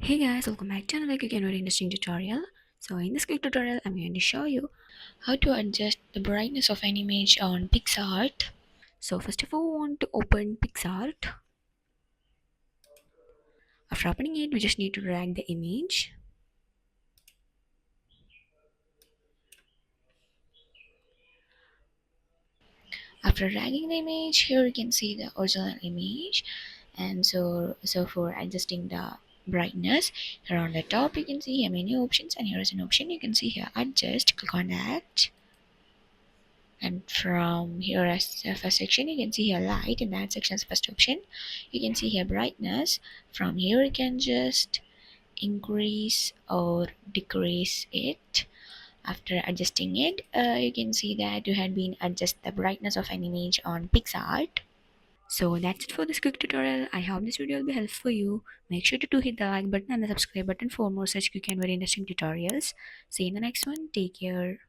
Hey guys, welcome back to another quick and very interesting tutorial. So in this quick tutorial, I'm going to show you how to adjust the brightness of an image on Picsart. So first of all, we want to open Picsart. After opening it, we just need to drag the image. After dragging the image, here you can see the original image. And so for adjusting the brightness, here on the top you can see here menu options, and here is an option you can see here adjust. Click on that. And from here as the first section you can see here light, in that section's first option you can see here brightness. From here you can just increase or decrease it. After adjusting it, you can see that you had been adjust the brightness of an image on Picsart. So that's it for this quick tutorial. I hope this video will be helpful for you. Make sure to hit the like button and the subscribe button for more such quick and very interesting tutorials. See you in the next one. Take care.